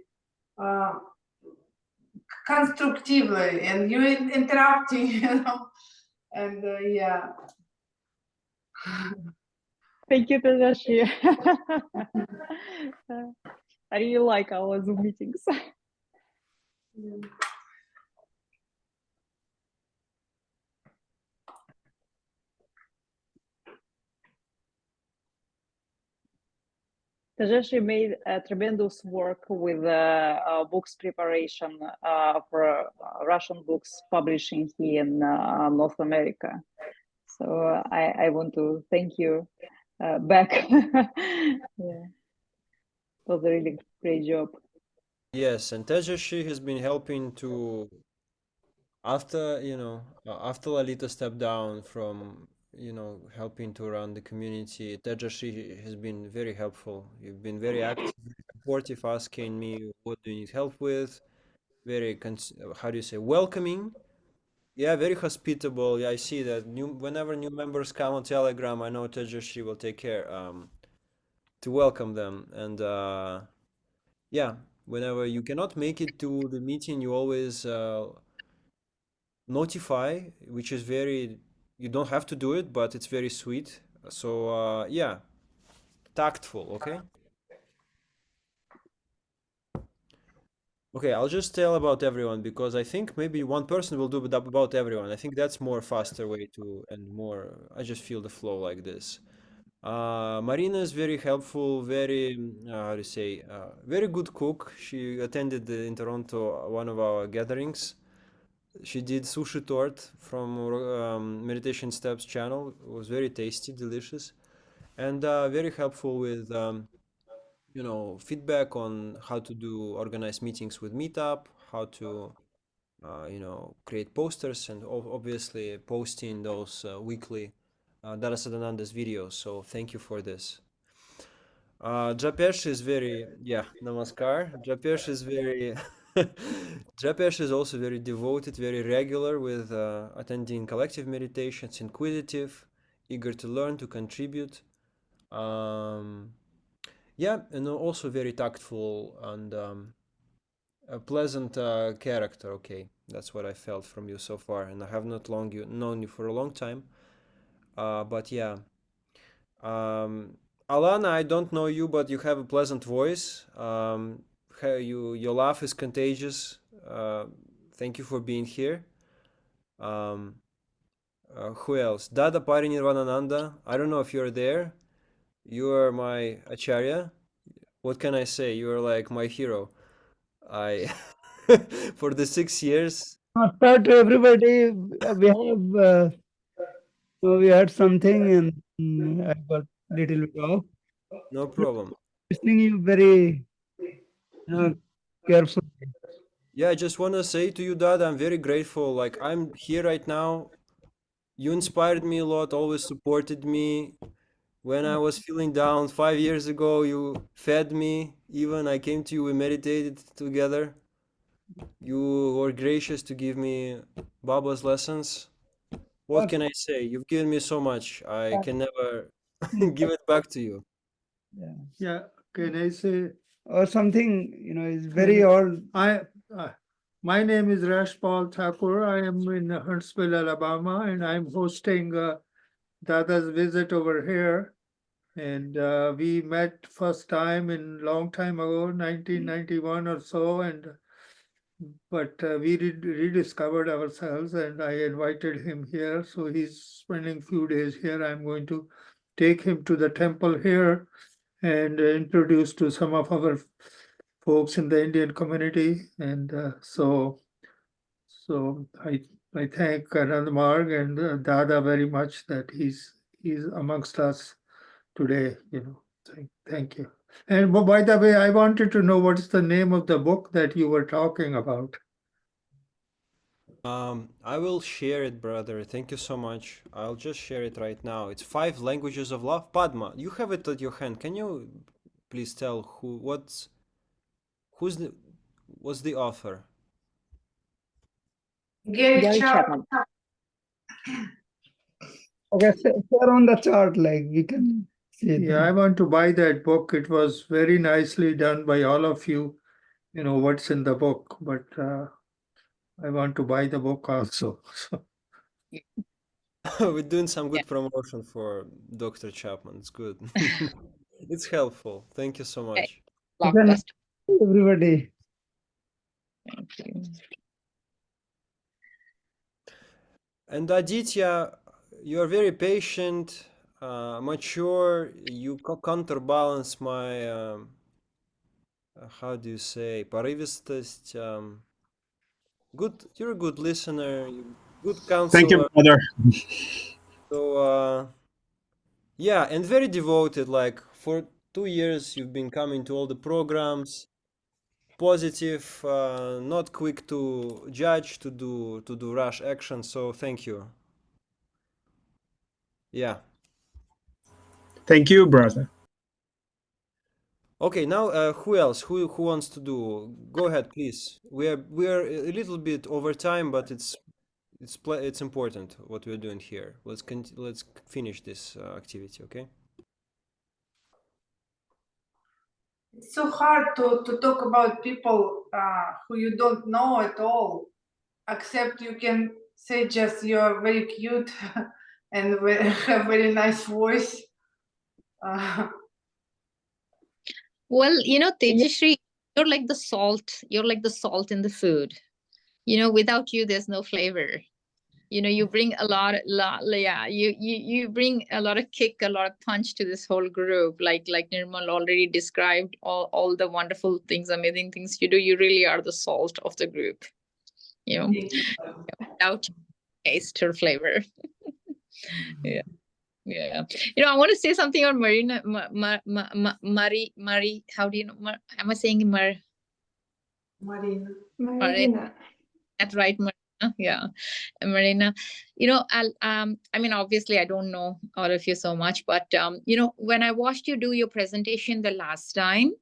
constructively, and you interrupting, and yeah." Thank you, Tajashi. I really like our Zoom meetings. Tajashi made tremendous work with books preparation for Russian books publishing here in North America. So I want to thank you back. Yeah, it was a really great job. Yes, and Tejashi has been helping to after after Lalita stepped down from helping to run the community. Tejashi has been very helpful. You've been very active, very supportive, asking me what do you need help with. Very how do you say, welcoming. Yeah, very hospitable. Yeah, I see that whenever new members come on Telegram, I know Tejashi will take care to welcome them. And yeah, whenever you cannot make it to the meeting, you always notify, which is very, you don't have to do it, but it's very sweet. So yeah, tactful. Okay. Okay, I'll just tell about everyone because I think maybe one person will do it about everyone. I think that's more faster way to and more. I just feel the flow like this. Marina is very helpful, very how to say, very good cook. She attended in Toronto one of our gatherings. She did sushi tort from Meditation Steps channel. It was very tasty, delicious, and very helpful with feedback on how to do organize meetings with Meetup, how to create posters, and obviously posting those weekly Dara Sadananda's videos. So thank you for this. Japesh is very, yeah, namaskar. Japesh is very, Japesh is also very devoted, very regular with attending collective meditations, inquisitive, eager to learn, to contribute. Um, yeah, and also very tactful and a pleasant character. Okay, that's what I felt from you so far, and I have not known you for a long time. But yeah, um, Alana, I don't know you, but you have a pleasant voice. Your laugh is contagious. Uh, Thank you for being here. Um, who else? Dada Parinirvanananda. I don't know if you're there. You are my acharya. What can I say? You are like my hero. I for the 6 years. Namaskar to everybody. We have we had something and I got little bit off. No problem. Listening you very carefully. Yeah, I just want to say to you, Dad, I'm very grateful. Like, I'm here right now. You inspired me a lot, always supported me. When I was feeling down 5 years ago, you fed me. Even I came to you, we meditated together. You were gracious to give me Baba's lessons. What Okay. can I say? You've given me so much. I can never Hmm. give it back to you. Yeah. Yeah, can I say, Or something, is very old. uh, my name is Rashpal Thakur. I am in Huntsville, Alabama, and I'm hosting Dada's visit over here. And we met first time in long time ago, 1991 or so, but we rediscovered ourselves, and I invited him here. So he's spending few days here. I'm going to take him to the temple here and introduce to some of our folks in the Indian community. And so I thank Anand Marg and Dada very much that he's amongst us today. Thank you. And by the way, I wanted to know what is the name of the book that you were talking about. I will share it, brother. Thank you so much. I'll just share it right now. It's Five Languages of Love. Padma, you have it at your hand. Can you please tell who's the what's the author? Gary Gary Chapman. Chapman. Okay, share on the chart, like we can see Yeah, them. I want to buy that book. It was very nicely done by all of you. You know what's in the book, but I want to buy the book also. So We're doing some Yeah. good promotion for Dr. Chapman. It's good. It's helpful. Thank you so Okay. much. Then Blockbuster. everybody. Thank you. And Aditya, you are very patient, mature. You counterbalance my how do you say, порывистость. Good. You're a good listener. Good Thank you, counselor. brother. So yeah, and very devoted. Like for 2 years, you've been coming to all the programs, positive, not quick to judge, to do rash action. So thank you. Yeah. Thank you, brother. Okay, now who else? Who wants to do? Go ahead, please. We are a little bit over time, but it's important what we're doing here. Let's finish this activity, okay? It's so hard to talk about people who you don't know at all, except you can say just you're very cute and have very nice voice. Well, Tejashri, you're like the salt. You're like the salt in the food. Without you, there's no flavor. You bring a yeah, you bring a lot of kick, a lot of punch to this whole group. Like Nirmal already described all the wonderful things, amazing things you do. You really are the salt of the group. Without taste or flavor. Yeah. Yeah. I want to say something on Marina, Marie. How do you know? Am I saying Marina. Marina. That's right, Marina. Yeah, Marina. I mean, obviously, I don't know all of you so much, but when I watched you do your presentation the last time,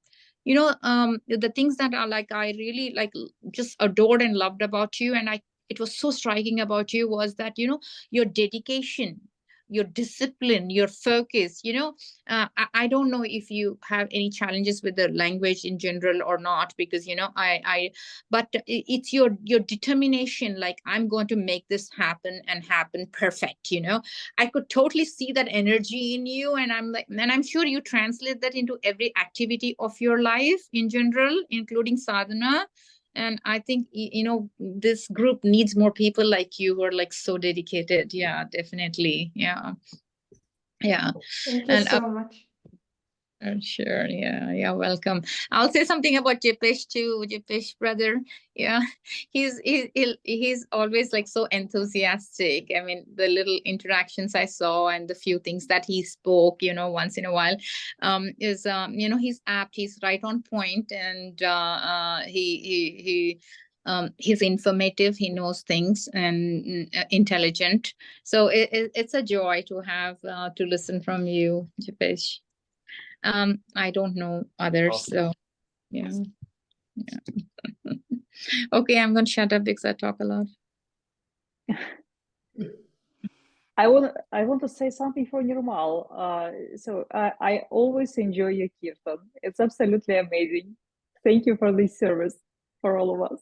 the things that are like I really like just adored and loved about you, and it was so striking about you was that your dedication, your discipline, your focus. I don't know if you have any challenges with the language in general or not, because but it's your determination. Like, I'm going to make this happen and happen perfect. I could totally see that energy in you, and I'm sure you translate that into every activity of your life in general, including sadhana. And I think this group needs more people like you who are like so dedicated. Yeah, definitely. Yeah. Thank you And so much. sure. Yeah, welcome. I'll say something about Jipesh too. Jipesh brother. Yeah, he's always like so enthusiastic. I mean, the little interactions I saw and the few things that he spoke, once in a while, is he's apt. He's right on point, and he's informative. He knows things and intelligent. So it's a joy to have to listen from you, Jipesh. I don't know others, so yeah. Okay, I'm gonna shut up because I talk a lot. I want to say something for Nirmal. So I always enjoy your kirtan. It's absolutely amazing. Thank you for this service for all of us.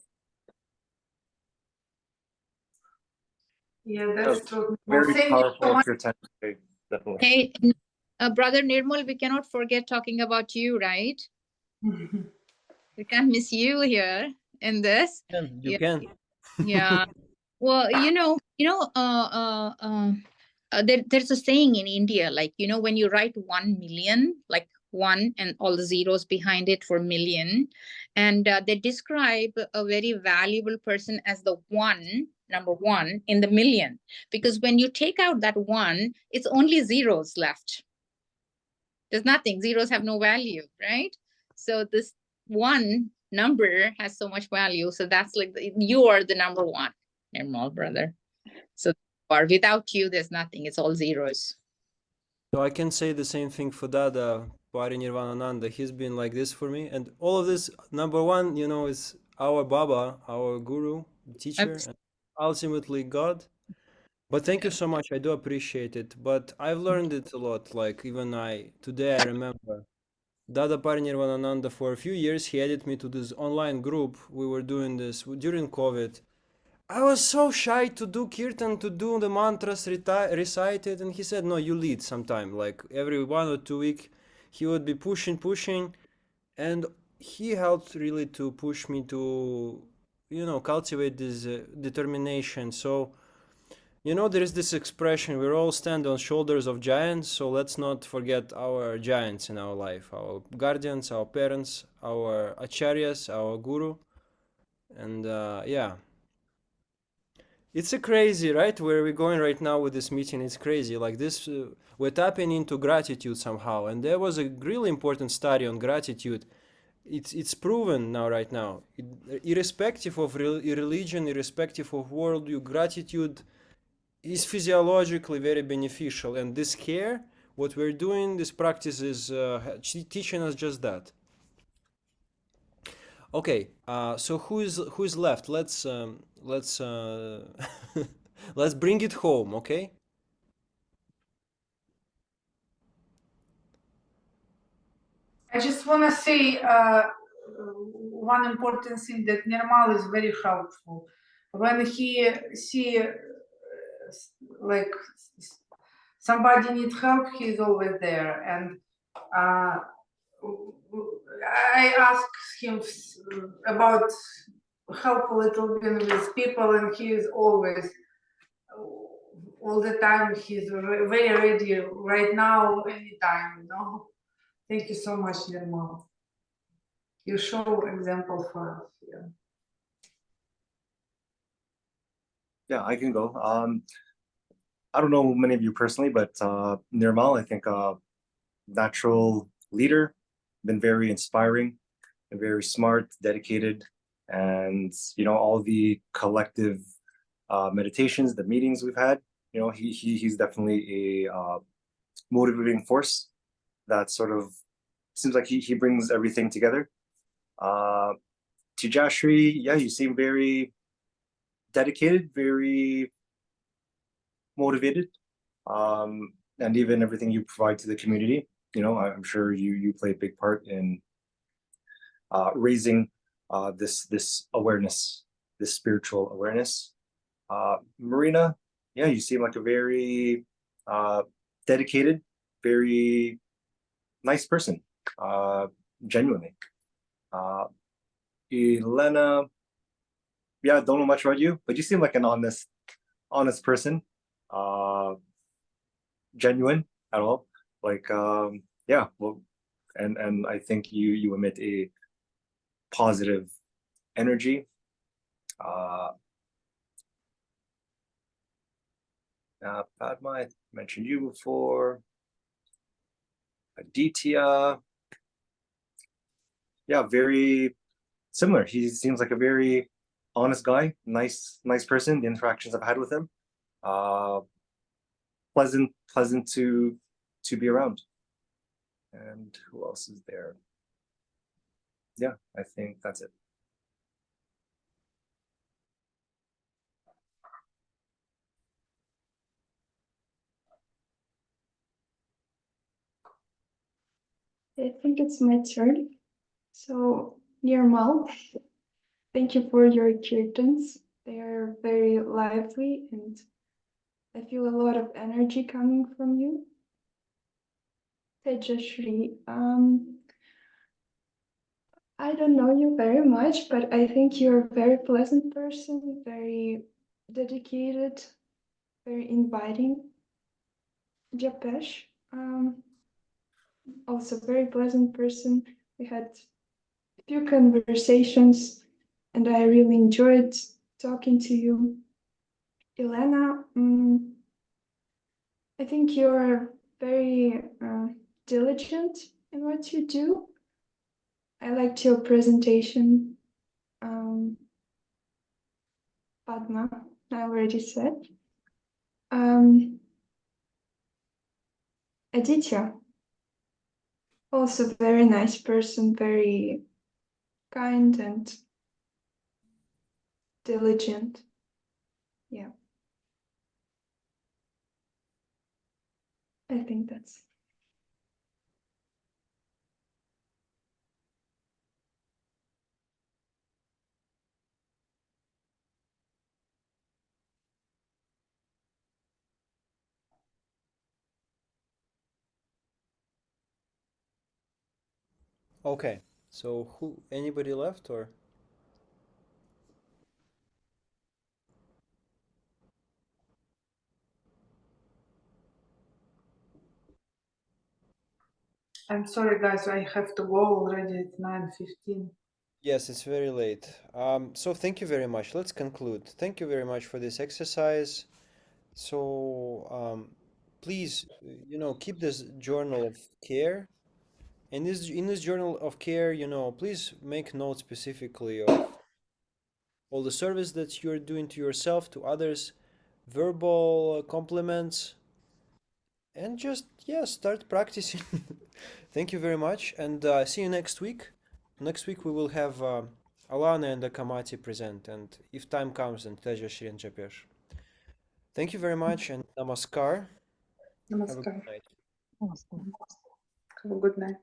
Yeah, that's true. Very Thank you so powerful much. kirtan today, definitely. Hey, brother Nirmal, we cannot forget talking about you, right? We can't miss you here in this. You Yeah. can. Yeah. Well, there's a saying in India, like, when you write 1 million, like one and all the zeros behind it for million, and they describe a very valuable person as the number one in the million, because when you take out that one, it's only zeros left. There's nothing. Zeros have no value, right? So this one number has so much value. So that's like you are the number one, Nirmal, brother. So without you, there's nothing. It's all zeros. So I can say the same thing for Dada Parinirvanananda. He's been like this for me, and all of this, number one, is our Baba, our guru, teacher, and ultimately God. But thank you so much. I do appreciate it. But I've learned it a lot. Like, even today I remember Dada Parinirvanananda, for a few years, he added me to this online group. We were doing this during COVID. I was so shy to do kirtan, to do the mantras recited, and he said, no, you lead sometime. Like, every 1 or 2 weeks, he would be pushing, and he helped really to push me to, cultivate this determination. So, there is this expression, we all stand on shoulders of giants, so let's not forget our giants in our life, our guardians, our parents, our acharyas, our guru. And yeah. It's a crazy, right? Where we're going right now with this meeting, it's crazy. Like this, we're tapping into gratitude somehow. And there was a really important study on gratitude. it's proven now, right now. Irrespective of religion, irrespective of worldview, gratitude is physiologically very beneficial. And this care, what we're doing, this practice is teaching us just that. Okay, so who is left? Let's let's bring it home, okay? I just want to say one important thing, that Nirmal is very helpful. When he see like somebody needs help, he's always there. And I asked him about help a little bit with people, and he is always, all the time, he's very ready right now, anytime, you know. Thank you so much, Nirmal. You show example for us. Yeah. Yeah, I can go. I don't know many of you personally, but Nirmal, I think natural leader, been very inspiring and very smart, dedicated, and all the collective meditations, the meetings we've had, he's definitely a motivating force that sort of seems like he brings everything together. Tijashri, yeah, you seem very dedicated, very motivated, and even everything you provide to the community. I'm sure you play a big part in raising this awareness, this spiritual awareness. Marina, yeah, you seem like a very dedicated, very nice person, genuinely. Elena, yeah, don't know much about you, but you seem like an honest person, genuine at all. Like, yeah, well, and I think you emit a positive energy. Padma, I mentioned you before. Aditya, yeah, very similar. He seems like a very honest guy, nice person. The interactions I've had with him, pleasant to be around. And who else is there? Yeah, I think that's it. I think it's my turn. So, Nirmal, thank you for your kirtans. They are very lively, and I feel a lot of energy coming from you. Tejashri, I don't know you very much, but I think you're a very pleasant person, very dedicated, very inviting. Japesh, also very pleasant person. We had a few conversations, and I really enjoyed talking to you. Elena, I think you're very diligent in what you do. I liked your presentation. Padma, I already said. Aditya, also very nice person, very kind and diligent. Yeah. I think that's. Okay, so anybody left, or? I'm sorry, guys, I have to go already at 9:15. Yes, it's very late. So thank you very much. Let's conclude. Thank you very much for this exercise. So please, keep this journal of care. And in this journal of care, please make note specifically of all the service that you're doing to yourself, to others, verbal compliments, and just, yeah, start practicing. Thank you very much, and see you next week. Next week we will have Alana and Akamati present, and if time comes, then Tejashri and Japesh. Thank you very much, and namaskar. Have a good Namaskar. night. Awesome. Have a good night.